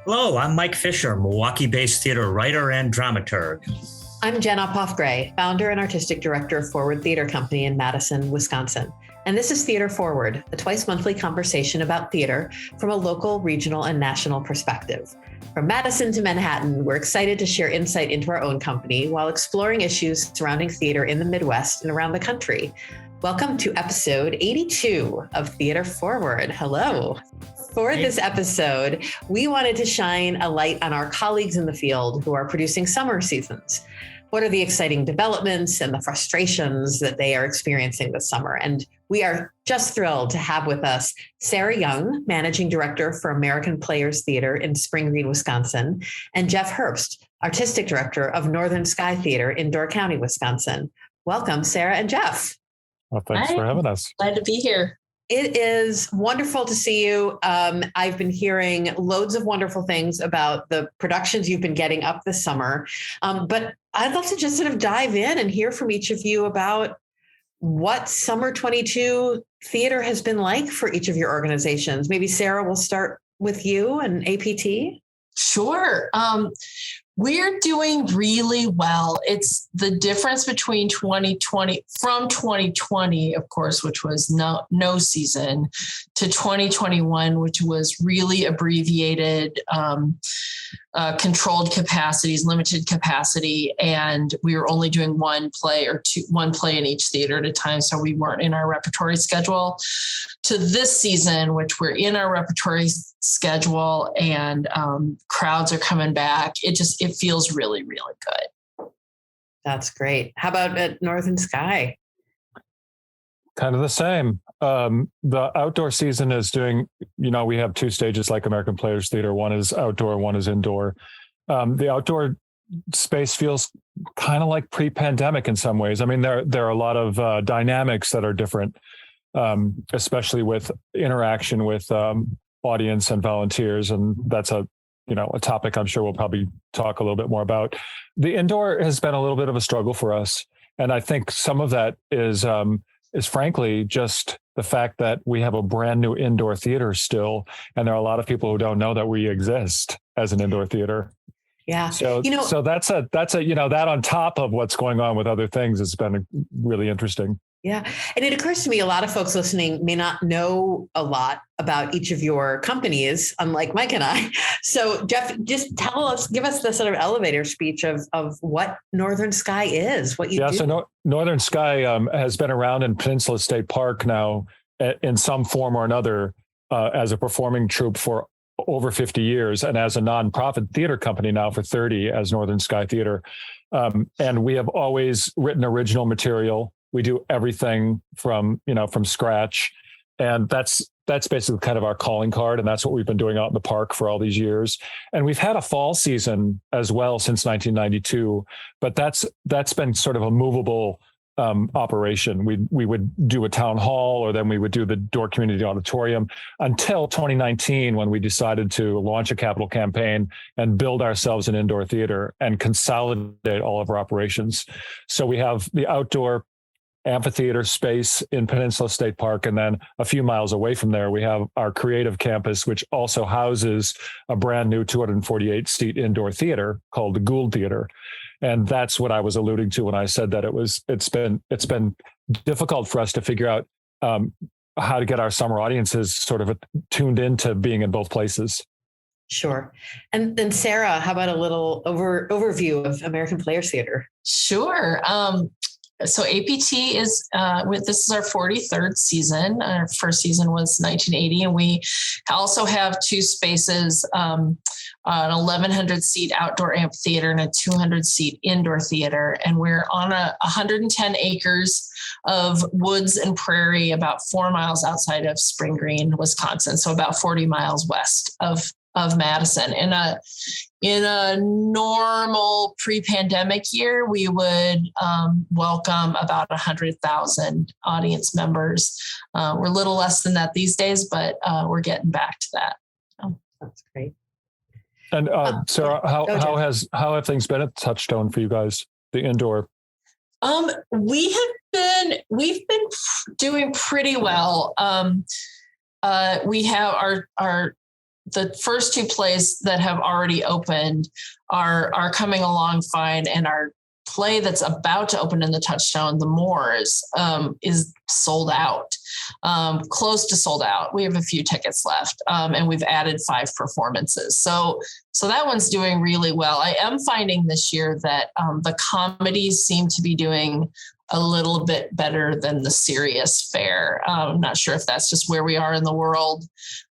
Hello, I'm Mike Fisher, Milwaukee-based theater writer and dramaturg. I'm Jen Ophoff-Gray, founder and artistic director of Forward Theater Company in Madison, Wisconsin. And this is Theater Forward, a twice-monthly conversation about theater from a local, regional, and national perspective. From Madison to Manhattan, we're excited to share insight into our own company while exploring issues surrounding theater in the Midwest and around the country. Welcome to episode 82 of Theater Forward. Hello. For this episode, we wanted to shine a light on our colleagues in the field who are producing summer seasons. What are the exciting developments and the frustrations that they are experiencing this summer? And we are just thrilled to have with us Sara Young, Managing Director for American Players Theater in Spring Green, Wisconsin, and Jeff Herbst, Artistic Director of Northern Sky Theater in Door County, Wisconsin. Welcome, Sara and Jeff. Well, thanks for having us. Glad to be here. It is wonderful to see you. I've been hearing loads of wonderful things about the productions you've been getting up this summer. But I'd love to just sort of dive in and hear from each of you about what Summer 22 theater has been like for each of your organizations. Maybe Sara, we'll start with you and APT. Sure. We're doing really well. It's the difference between 2020, of course, which was no season, to 2021, which was really abbreviated, controlled capacities, limited capacity. And we were only doing one play in each theater at a time. So we weren't in our repertory schedule, to this season, which we're in our repertory schedule, and crowds are coming back. It feels really, really good. That's great. How about at Northern Sky? Kind of the same. The outdoor season is doing, we have two stages like American Players Theater. One is outdoor, one is indoor. The outdoor space feels kind of like pre-pandemic in some ways. I mean, there are a lot of dynamics that are different, especially with interaction with audience and volunteers. And that's a topic I'm sure we'll probably talk a little bit more about. The indoor has been a little bit of a struggle for us. And I think some of that is frankly just the fact that we have a brand new indoor theater still. And there are a lot of people who don't know that we exist as an indoor theater. Yeah. So that's that on top of what's going on with other things has been really interesting. Yeah. And it occurs to me, a lot of folks listening may not know a lot about each of your companies, unlike Mike and I. So Jeff, just give us the sort of elevator speech of what Northern Sky is, what you do. So Northern Sky has been around in Peninsula State Park now in some form or another as a performing troupe for over 50 years, and as a nonprofit theater company now for 30 as Northern Sky Theater. And we have always written original material. We do everything from scratch. And that's basically kind of our calling card. And that's what we've been doing out in the park for all these years. And we've had a fall season as well since 1992, but that's been sort of a movable operation. We would do a town hall, or then we would do the Door Community Auditorium until 2019, when we decided to launch a capital campaign and build ourselves an indoor theater and consolidate all of our operations. So we have the outdoor amphitheater space in Peninsula State Park. And then a few miles away from there, we have our creative campus, which also houses a brand new 248 seat indoor theater called the Gould Theater. And that's what I was alluding to when I said that it's been difficult for us to figure out how to get our summer audiences sort of tuned into being in both places. Sure. And then Sara, how about a little overview of American Players Theater? Sure. So APT is, this is our 43rd season. Our first season was 1980. And we also have two spaces, an 1,100 seat outdoor amphitheater and a 200 seat indoor theater. And we're on 110 acres of woods and prairie, about 4 miles outside of Spring Green, Wisconsin. So about 40 miles west of Madison. In a normal pre-pandemic year, we would welcome about 100,000 audience members. We're a little less than that these days, but we're getting back to that. Oh, that's great. And Sara, how have things been at Touchstone for you guys, the indoor? We've been doing pretty well. We have our the first two plays that have already opened are coming along fine, and our play that's about to open in the Touchstone, The Moors, is sold out, close to sold out. We have a few tickets left, and we've added 5 performances. So that one's doing really well. I am finding this year that the comedies seem to be doing a little bit better than the serious fare. I'm not sure if that's just where we are in the world,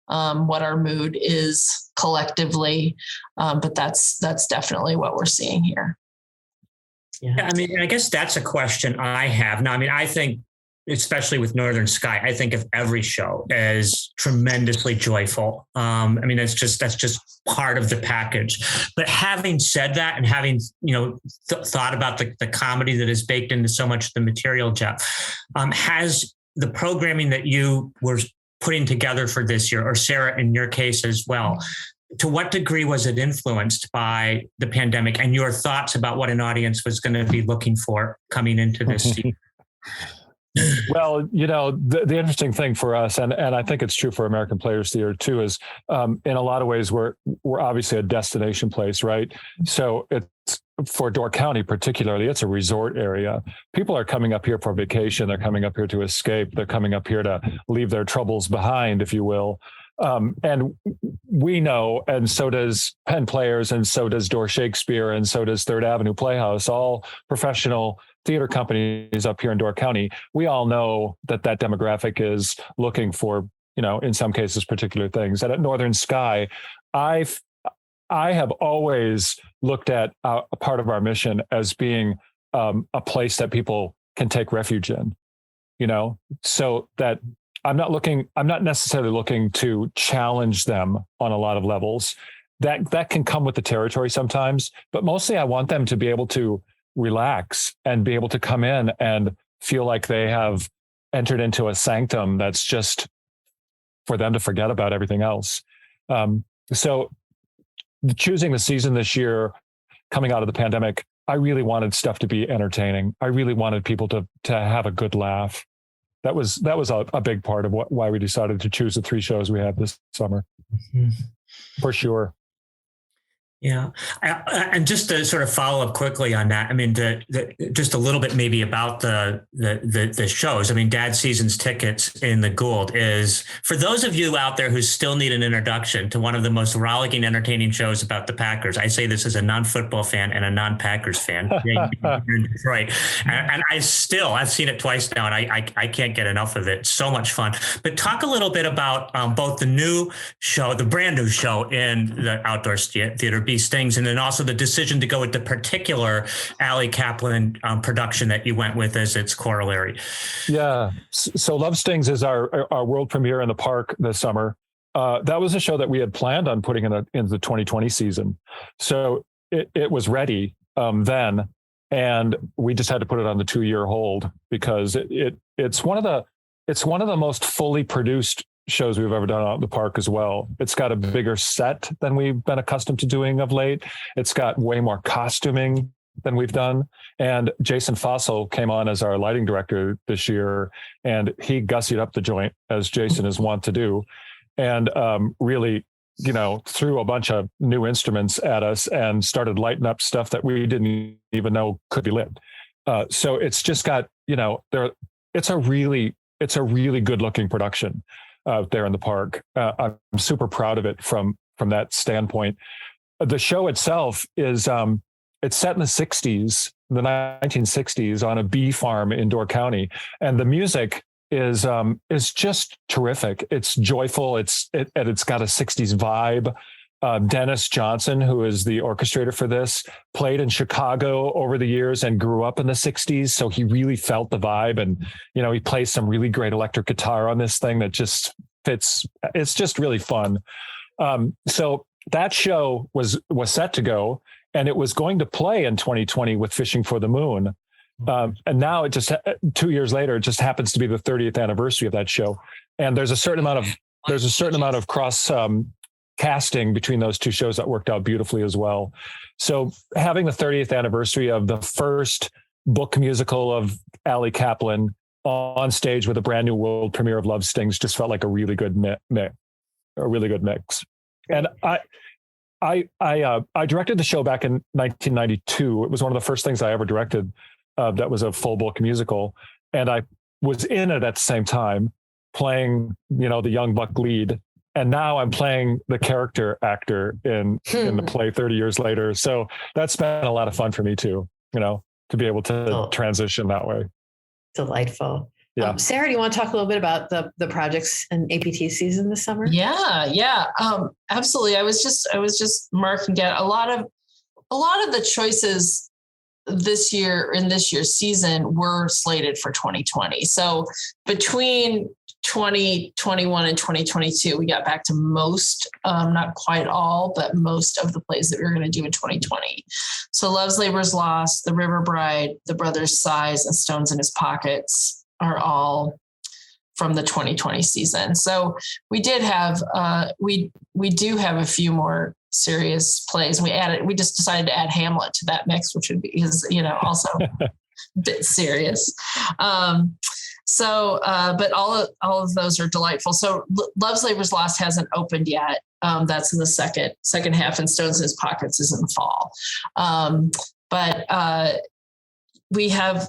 what our mood is collectively, but that's definitely what we're seeing here. Yeah, I mean, I guess that's a question I have. Now, I mean, I think, especially with Northern Sky, I think of every show as tremendously joyful. I mean, that's just part of the package. But having said that, and having, thought about the comedy that is baked into so much of the material, Jeff, has the programming that you were putting together for this year, or Sarah, in your case as well, to what degree was it influenced by the pandemic and your thoughts about what an audience was going to be looking for coming into this season? Well, the interesting thing for us, and I think it's true for American Players Theater too, is in a lot of ways we're obviously a destination place, right? So it's for Door County particularly, it's a resort area. People are coming up here for vacation. They're coming up here to escape. They're coming up here to leave their troubles behind, if you will. And we know, and so does Penn Players, and so does Door Shakespeare, and so does Third Avenue Playhouse, all professional theater companies up here in Door County. We all know that demographic is looking for, in some cases, particular things. And at Northern Sky, I have always looked at a part of our mission as being a place that people can take refuge in, so that I'm not necessarily looking to challenge them on a lot of levels. That can come with the territory sometimes, but mostly I want them to be able to relax and be able to come in and feel like they have entered into a sanctum that's just for them to forget about everything else. So choosing the season this year, coming out of the pandemic, I really wanted stuff to be entertaining. I really wanted people to have a good laugh. That was a big part of why we decided to choose the 3 shows we had this summer. Mm-hmm. For sure. Yeah. And just to sort of follow up quickly on that, I mean, just a little bit maybe about the shows. I mean, Dad Season's Tickets in the Gould is, for those of you out there who still need an introduction to one of the most rollicking, entertaining shows about the Packers. I say this as a non-football fan and a non-Packers fan in Detroit. And I've seen it twice now, and I can't get enough of it. It's so much fun. But talk a little bit about both the new show, the brand new show in the Outdoor Theater, Stings, and then also the decision to go with the particular Ali Kaplan production that you went with as its corollary. Yeah. So Love Stings is our world premiere in the park this summer. That was a show that we had planned on putting in the 2020 season. So it was ready then, and we just had to put it on the 2-year hold because it's one of the most fully produced shows we've ever done out in the park as well. It's got a bigger set than we've been accustomed to doing of late. It's got way more costuming than we've done. And Jason Fossil came on as our lighting director this year, and he gussied up the joint, as Jason is wont to do, and really, threw a bunch of new instruments at us and started lighting up stuff that we didn't even know could be lit. So it's just got, it's a really good looking production out there in the park. I'm super proud of it from that standpoint. The show itself is it's set in the 1960s on a bee farm in Door County, and the music is just terrific. It's joyful. It's got a 60s vibe. Dennis Johnson, who is the orchestrator for this, played in Chicago over the years and grew up in the 60s. So he really felt the vibe. And, he plays some really great electric guitar on this thing that just fits. It's just really fun. So that show was set to go, and it was going to play in 2020 with Fishing for the Moon. And now it just 2 years later, it just happens to be the 30th anniversary of that show. And there's a certain amount of cross casting between those 2 shows that worked out beautifully as well. So having the 30th anniversary of the first book musical of Ali Kaplan on stage with a brand new world premiere of Love Stings just felt like a really good mix. And I directed the show back in 1992. It was one of the first things I ever directed that was a full book musical. And I was in it at the same time playing, the young buck lead. And now I'm playing the character actor in the play 30 years later. So that's been a lot of fun for me too, to be able to transition that way. Delightful. Yeah. Sarah, do you want to talk a little bit about the projects in APT season this summer? Yeah. Absolutely. I was just marking down a lot of the choices this year in this year's season were slated for 2020. So between 2021 and 2022, we got back to most, not quite all, but most of the plays that we were going to do in 2020. So Love's Labor's Lost, The River Bride, The Brothers' Sighs, and Stones in His Pockets are all from the 2020 season. So we did have, we do have a few more serious plays. We just decided to add Hamlet to that mix, which would be, also a bit serious. But all of those are delightful. So Love's Labor's Lost hasn't opened yet. That's in the second half, and Stones in His Pockets is in the fall. We have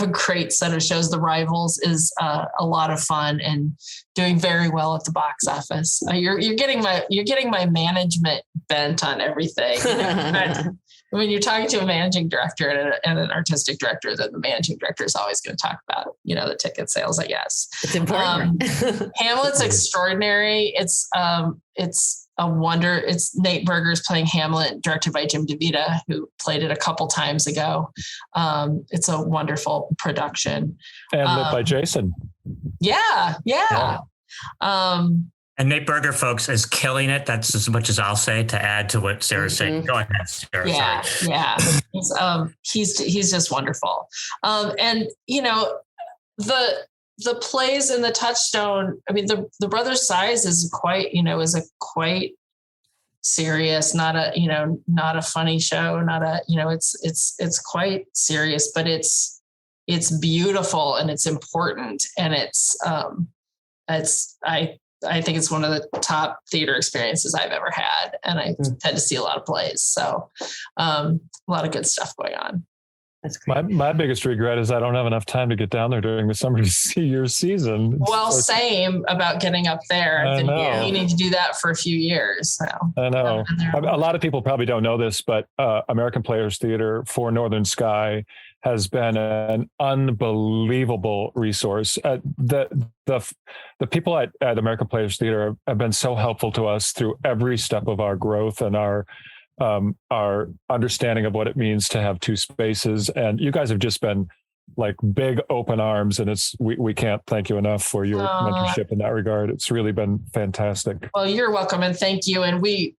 a great set of shows. The Rivals is a lot of fun and doing very well at the box office. You're getting my management bent on everything. When you're talking to a managing director and an artistic director, then the managing director is always going to talk about, the ticket sales, I guess. It's important. Hamlet's extraordinary. It's a wonder. It's Nate Berger's playing Hamlet, directed by Jim DeVita, who played it a couple times ago. It's a wonderful production. And lit by Jason. Yeah. And Nate Berger, folks, is killing it. That's as much as I'll say to add to what Sarah's saying. Go ahead, Sarah. Yeah. He's just wonderful. And the plays in the Touchstone. I mean, the Brothers' Sighs is quite serious. Not a funny show. It's quite serious, but it's beautiful and it's important, and I think it's one of the top theater experiences I've ever had. And I tend to see a lot of plays. So a lot of good stuff going on. That's great. My biggest regret is I don't have enough time to get down there during the summer to see your season. Well, same about getting up there. I've been meaning to do that for a few years. So. I know. A lot of people probably don't know this, but American Players Theater for Northern Sky has been an unbelievable resource. The people at American Players Theater have been so helpful to us through every step of our growth and our understanding of what it means to have two spaces. And you guys have just been like big open arms, and we can't thank you enough for your mentorship in that regard. It's really been fantastic. Well, you're welcome, and thank you. And we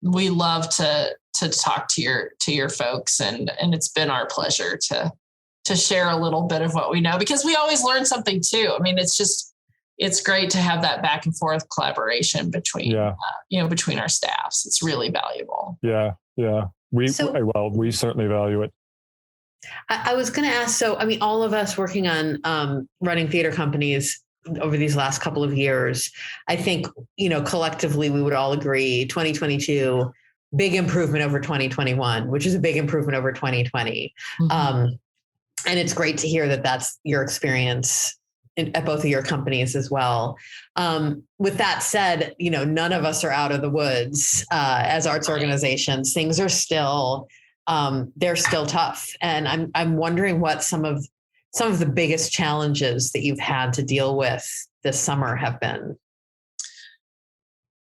love to talk to your folks, and it's been our pleasure to share a little bit of what we know, because we always learn something too. I mean, it's great to have that back and forth collaboration between our staffs. It's really valuable. Yeah. We certainly value it. I was going to ask, so, I mean, all of us working on running theater companies over these last couple of years, I think, collectively we would all agree 2022, big improvement over 2021, which is a big improvement over 2020. Mm-hmm. And it's great to hear that that's your experience at both of your companies as well. With that said, none of us are out of the woods as arts organizations. Things are still, they're still tough. And I'm wondering what some of the biggest challenges that you've had to deal with this summer have been.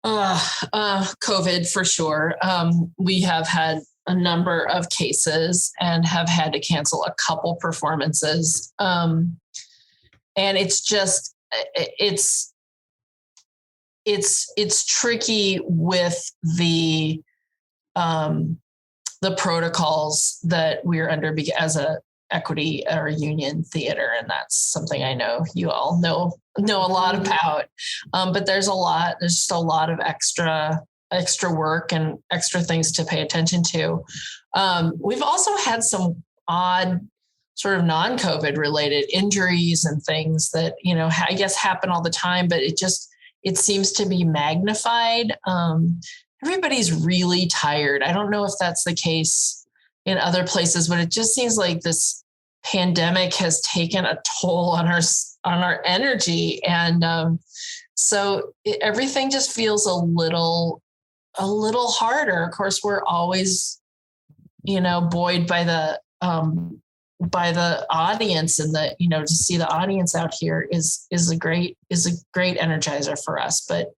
COVID for sure. We have had a number of cases and have had to cancel a couple performances. And it's just, it's tricky with the protocols that we're under as a equity or union theater. And that's something I know you all know a lot about. But there's just a lot of extra work and extra things to pay attention to. We've also had some odd sort of non-COVID related injuries and things that, I guess happen all the time, but it it seems to be magnified. Everybody's really tired. I don't know if that's the case in other places, but it just seems like this pandemic has taken a toll on our energy. And everything just feels a little harder. Of course, we're always, buoyed by the audience, and to see the audience out here is a great energizer for us. But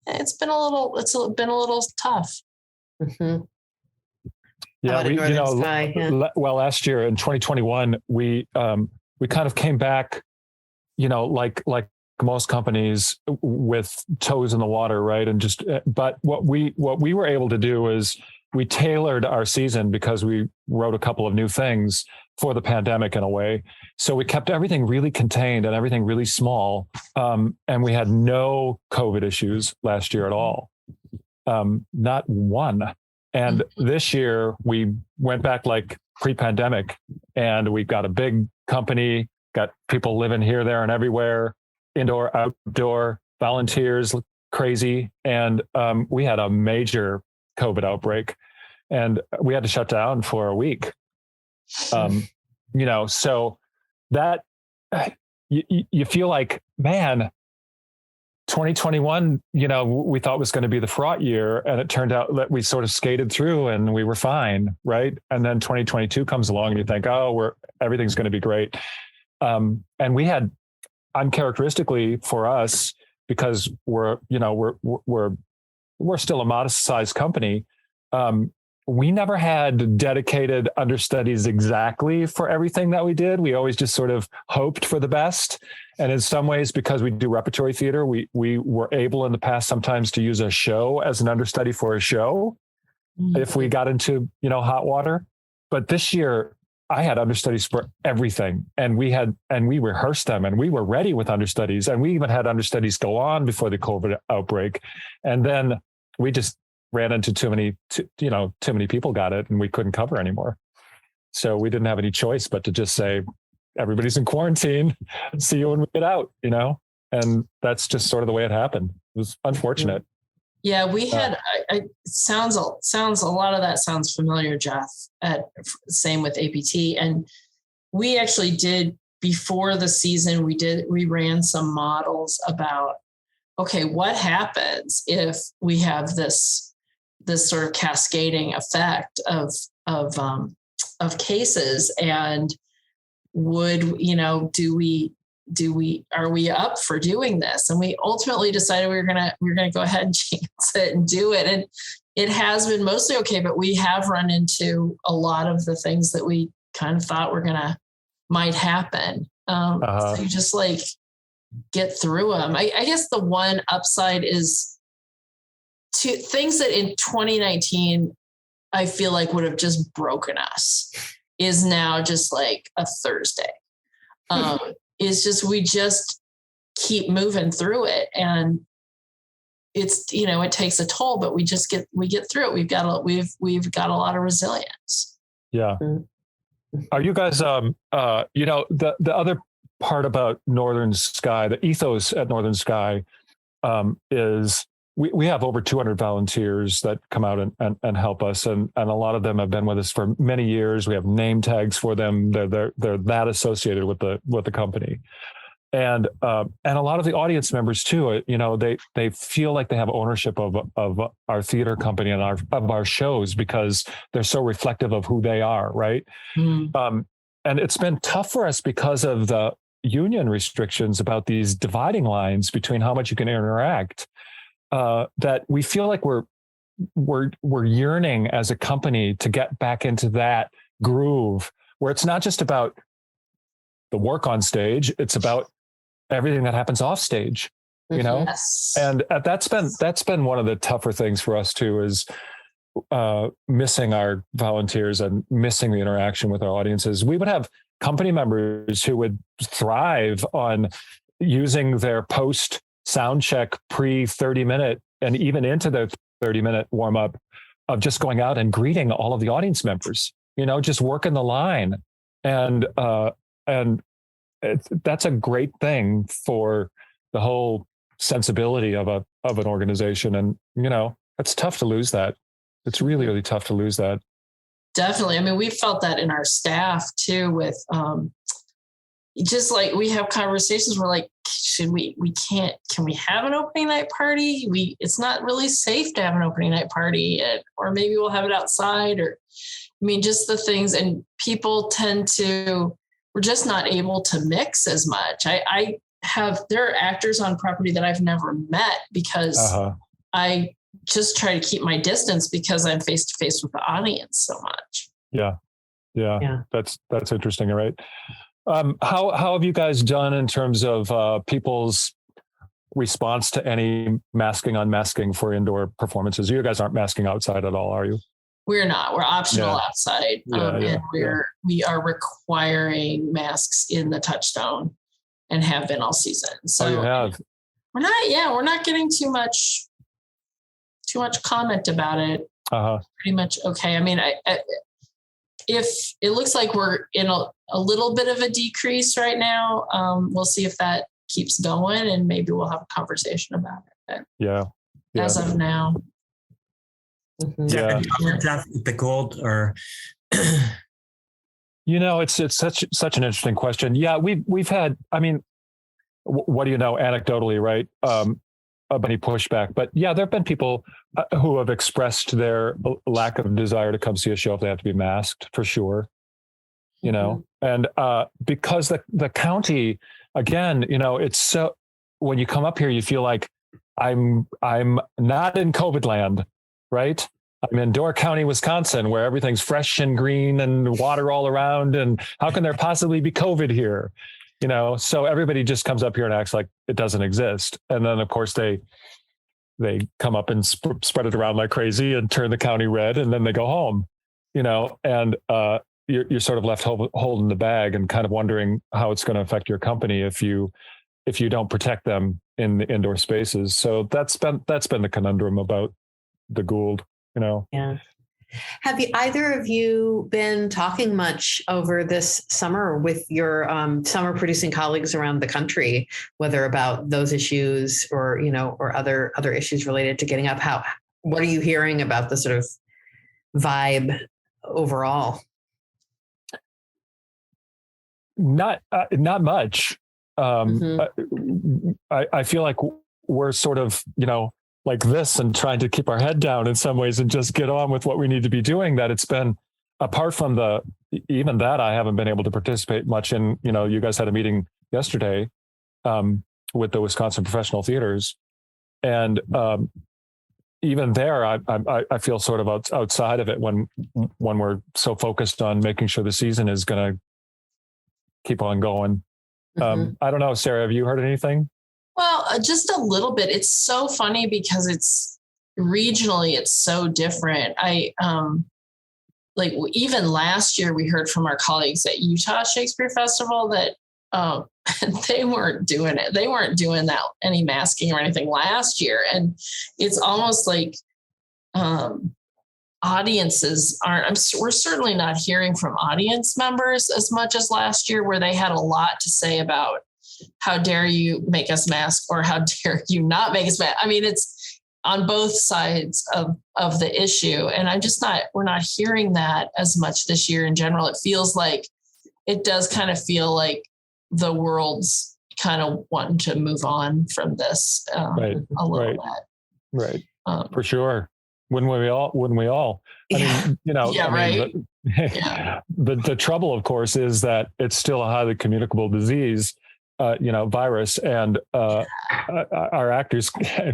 it's been a little tough. Mm-hmm. Yeah, well, last year in 2021, we kind of came back, like most companies, with toes in the water, right? And but what we were able to do is we tailored our season because we wrote a couple of new things for the pandemic in a way. So we kept everything really contained and everything really small. And we had no COVID issues last year at all. Not one. And this year we went back like pre-pandemic, and we got a big company, got people living here, there, and everywhere, indoor, outdoor, volunteers, crazy. And we had a major COVID outbreak, and we had to shut down for a week. So that you feel like, man, 2021, we thought was going to be the fraught year, and it turned out that we sort of skated through and we were fine, right? And then 2022 comes along, and you think, everything's going to be great. And we had, uncharacteristically for us, because we're still a modest-sized company. We never had dedicated understudies exactly for everything that we did. We always just sort of hoped for the best. And in some ways, because we do repertory theater, we were able in the past sometimes to use a show as an understudy for a show, if we got into, hot water. But this year, I had understudies for everything, and we rehearsed them, and we were ready with understudies, and we even had understudies go on before the COVID outbreak. And then we just ran into too many people got it, and we couldn't cover anymore. So we didn't have any choice but to just say, everybody's in quarantine. See you when we get out, and that's just sort of the way it happened. It was unfortunate. Yeah, we had, sounds a lot of that sounds familiar, Jeff, same with APT. And we actually did, before the season, we ran some models about, okay, what happens if we have this sort of cascading effect of cases, and are we up for doing this? And we ultimately decided we were gonna go ahead and chance it and do it. And it has been mostly okay, but we have run into a lot of the things that we kind of thought might happen. So you just get through them. I guess the one upside is to things that in 2019, I feel like would have just broken us, is now just like a Thursday. It's just, we just keep moving through it, and it's, it takes a toll, but we get through it. We've got a lot of resilience. Yeah. Are you guys, the other part about Northern Sky, the ethos at Northern Sky, is we have over 200 volunteers that come out and help us. And a lot of them have been with us for many years. We have name tags for them. They're that associated with the company. And a lot of the audience members too, they feel like they have ownership of our theater company and of our shows, because they're so reflective of who they are. Right. And it's been tough for us because of the union restrictions about these dividing lines between how much you can interact. That we feel like we're yearning as a company to get back into that groove where it's not just about the work on stage, it's about everything that happens off stage, Yes. And that's been one of the tougher things for us too, is missing our volunteers and missing the interaction with our audiences. We would have company members who would thrive on using their post sound check pre 30-minute and even into the 30-minute warm up of just going out and greeting all of the audience members, just working the line. And that's a great thing for the whole sensibility of an organization. And, it's tough to lose that. It's really, really tough to lose that. Definitely. I mean, we felt that in our staff too, with just like we have conversations where like, can we have an opening night party? It's not really safe to have an opening night party, or maybe we'll have it outside, or, I mean, just the things, and people we're just not able to mix as much. There are actors on property that I've never met because I just try to keep my distance because I'm face to face with the audience so much. Yeah. That's interesting. All right. How have you guys done in terms of people's response to any masking, unmasking for indoor performances? You guys aren't masking outside at all, are you? We're not. We're optional outside, and we are requiring masks in the touchstone, and have been all season. So you have. We're not getting too much comment about it. Pretty much okay. I mean, if it looks like we're in a little bit of a decrease right now, we'll see if that keeps going, and maybe we'll have a conversation about it. But as of now. Jeff, the gold, or it's such an interesting question. Yeah, we've had. I mean, what do you know anecdotally, right? Of any pushback, but yeah, there have been people who have expressed their lack of desire to come see a show if they have to be masked, for sure. And because the county, again, it's so, when you come up here, you feel like I'm not in COVID land, right? I'm in Door County, Wisconsin, where everything's fresh and green and water all around. And how can there possibly be COVID here? So everybody just comes up here and acts like it doesn't exist. And then, of course, they come up and spread it around like crazy and turn the county red, and then they go home, and you're sort of left holding the bag and kind of wondering how it's going to affect your company if you don't protect them in the indoor spaces. So that's been the conundrum about the Gould, Yeah. Have either of you been talking much over this summer with your summer producing colleagues around the country, whether about those issues or, or other issues related to getting up? What are you hearing about the sort of vibe overall? Not much. I feel like we're sort of, like this, and trying to keep our head down in some ways and just get on with what we need to be doing. That it's been, apart from even that, I haven't been able to participate much in, you guys had a meeting yesterday with the Wisconsin professional theaters. And even there, I feel sort of outside of it when we're so focused on making sure the season is going to keep on going. I don't know, Sarah, have you heard anything? Well, just a little bit. It's so funny because it's regionally, it's so different. Even last year, we heard from our colleagues at Utah Shakespeare Festival that they weren't doing it. They weren't doing any masking or anything last year. And it's almost like audiences we're certainly not hearing from audience members as much as last year, where they had a lot to say about how dare you make us mask, or how dare you not make us mask. I mean, it's on both sides of the issue. And we're not hearing that as much this year in general. It does kind of feel like the world's kind of wanting to move on from this a little bit. Right. For sure. Wouldn't we all? I mean, right. The trouble, of course, is that it's still a highly communicable disease. Virus, and our actors,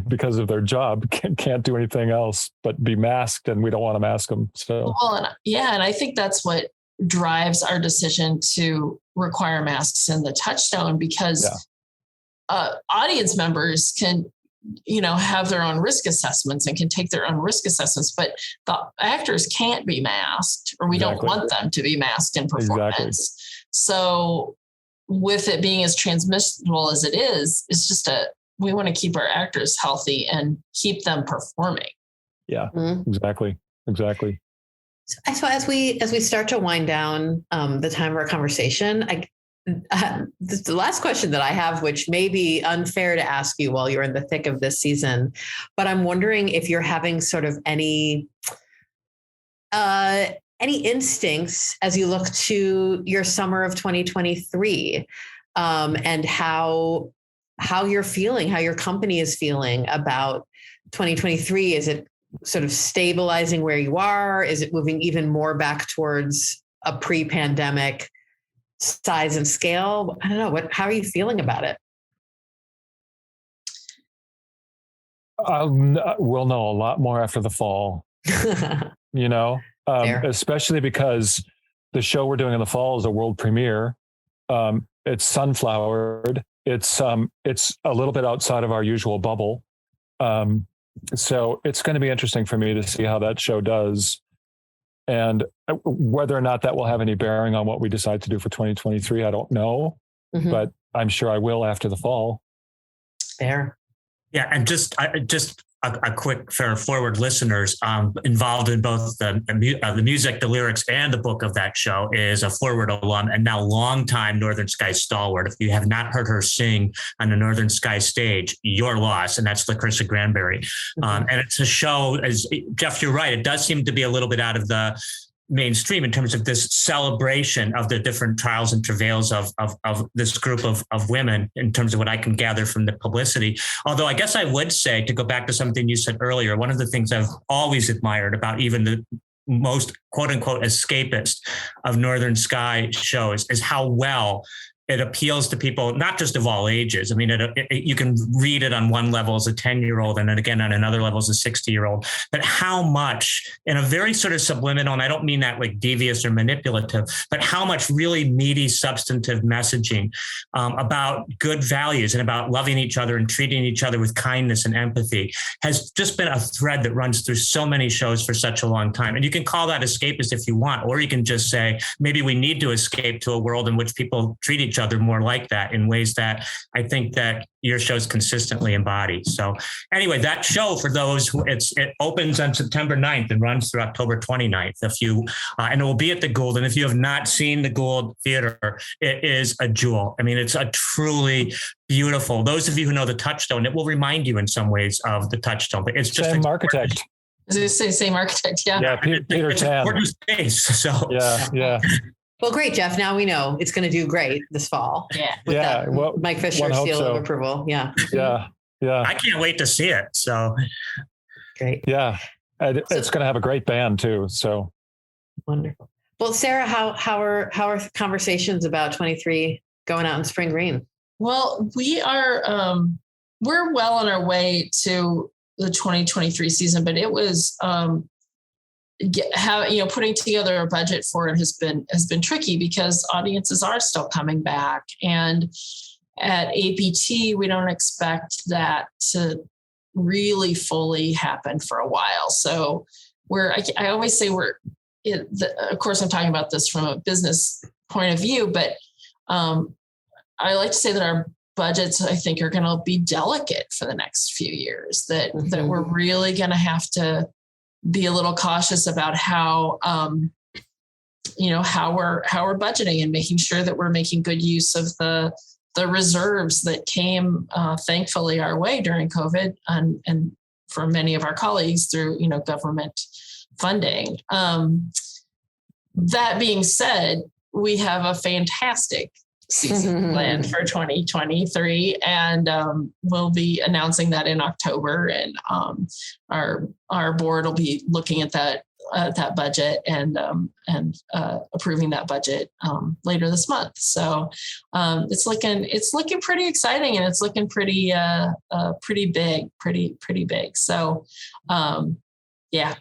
because of their job, can't do anything else but be masked, and we don't want to mask them. So, and I think that's what drives our decision to require masks in the touchstone, because audience members can, have their own risk assessments and can take their own risk assessments, but the actors can't be masked, or we don't want them to be masked in performance. So, with it being as transmissible as it is, it's just we want to keep our actors healthy and keep them performing. Yeah, exactly. So as we start to wind down the time of our conversation, The last question that I have, which may be unfair to ask you while you're in the thick of this season, but I'm wondering if you're having sort of any instincts as you look to your summer of 2023, and how you're feeling, how your company is feeling about 2023. Is it sort of stabilizing where you are? Is it moving even more back towards a pre-pandemic size and scale? I don't know. How are you feeling about it? We'll know a lot more after the fall, especially because the show we're doing in the fall is a world premiere. It's sunflowered. It's a little bit outside of our usual bubble. So it's going to be interesting for me to see how that show does, and whether or not that will have any bearing on what we decide to do for 2023. I don't know, but I'm sure I will after the fall. Fair. Yeah, and just a quick fair forward listeners involved in both the music, the lyrics, and the book of that show is a Forward alum and now longtime Northern Sky stalwart. If you have not heard her sing on the Northern Sky stage, you're lost, and that's Larissa Granberry. And it's a show, as Jeff, you're right, it does seem to be a little bit out of the mainstream in terms of this celebration of the different trials and travails of this group of women, in terms of what I can gather from the publicity. Although I guess I would say, to go back to something you said earlier, one of the things I've always admired about even the most quote unquote escapist of Northern Sky shows is how well it appeals to people, not just of all ages. I mean, you can read it on one level as a 10-year-old and then again on another level as a 60-year-old, but how much, in a very sort of subliminal, and I don't mean that like devious or manipulative, but how much really meaty, substantive messaging about good values and about loving each other and treating each other with kindness and empathy has just been a thread that runs through so many shows for such a long time. And you can call that escapist if you want, or you can just say, maybe we need to escape to a world in which people treat each other more like that, in ways that I think that your shows consistently embody. So anyway, that show, for those who it opens on September 9th and runs through October 29th. And it will be at the Gould. And if you have not seen the Gould Theater, it is a jewel. I mean, it's a truly beautiful, those of you who know the Touchstone, it will remind you in some ways of the Touchstone, but it's just same architect. As you say, same architect. Yeah. Yeah. Peter Chan. Space, so yeah. Well, great, Jeff. Now we know it's going to do great this fall. Yeah. With that Mike Fisher seal of approval. Yeah. Yeah. I can't wait to see it. So great. Yeah. It's going to have a great band too. So wonderful. Well, Sarah, how are conversations about 23 going out in Spring Green? Well, we are, we're well on our way to the 2023 season, but it was, putting together a budget for it has been tricky because audiences are still coming back, and at APT we don't expect that to really fully happen for a while. So I always say of course I'm talking about this from a business point of view, but I like to say that our budgets, I think, are going to be delicate for the next few years, that we're really going to have to be a little cautious about how we're budgeting and making sure that we're making good use of the reserves that came thankfully our way during COVID and for many of our colleagues through government funding. That being said, we have a fantastic season planned for 2023, and we'll be announcing that in October, and our board will be looking at that budget and approving that budget later this month. So it's looking pretty exciting, and it's looking pretty big. So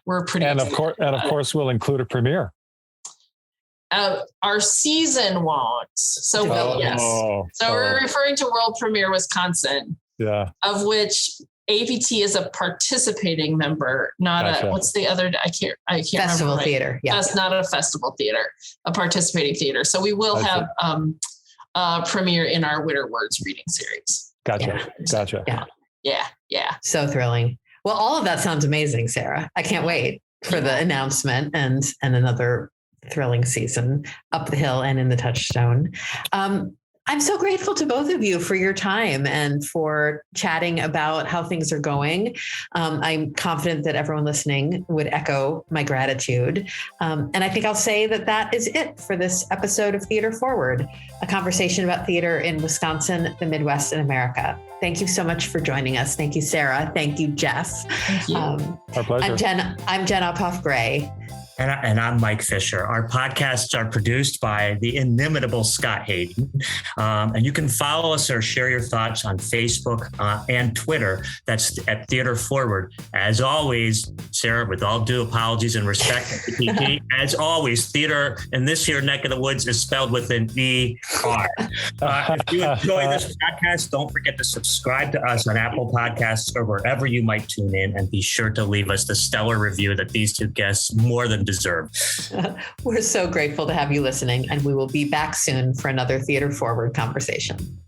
we're pretty excited. And of course we'll include a premiere. Our season won't. So yes. So we're referring to World Premiere Wisconsin. Yeah. Of which APT is a participating member, not what's the other? I can't festival remember. Theater. Yeah. That's not a festival theater, a participating theater. So we will have a premiere in our Winter Words reading series. Gotcha. Yeah. So thrilling. Well, all of that sounds amazing, Sarah. I can't wait for the announcement and another thrilling season, up the hill and in the touchstone. I'm so grateful to both of you for your time and for chatting about how things are going. I'm confident that everyone listening would echo my gratitude. And I think I'll say that is it for this episode of Theater Forward, a conversation about theater in Wisconsin, the Midwest, and America. Thank you so much for joining us. Thank you, Sara. Thank you, Jeff. Thank you. Our pleasure. I'm Jen Uphoff-Gray. And I'm Mike Fisher. Our podcasts are produced by the inimitable Scott Hayden. And you can follow us or share your thoughts on Facebook and Twitter. That's at Theater Forward. As always, Sara, with all due apologies and respect, as always, theater in this here neck of the woods is spelled with an E-R. If you enjoy this podcast, don't forget to subscribe to us on Apple Podcasts or wherever you might tune in, and be sure to leave us the stellar review that these two guests more than deserve. We're so grateful to have you listening, and we will be back soon for another Theater Forward conversation.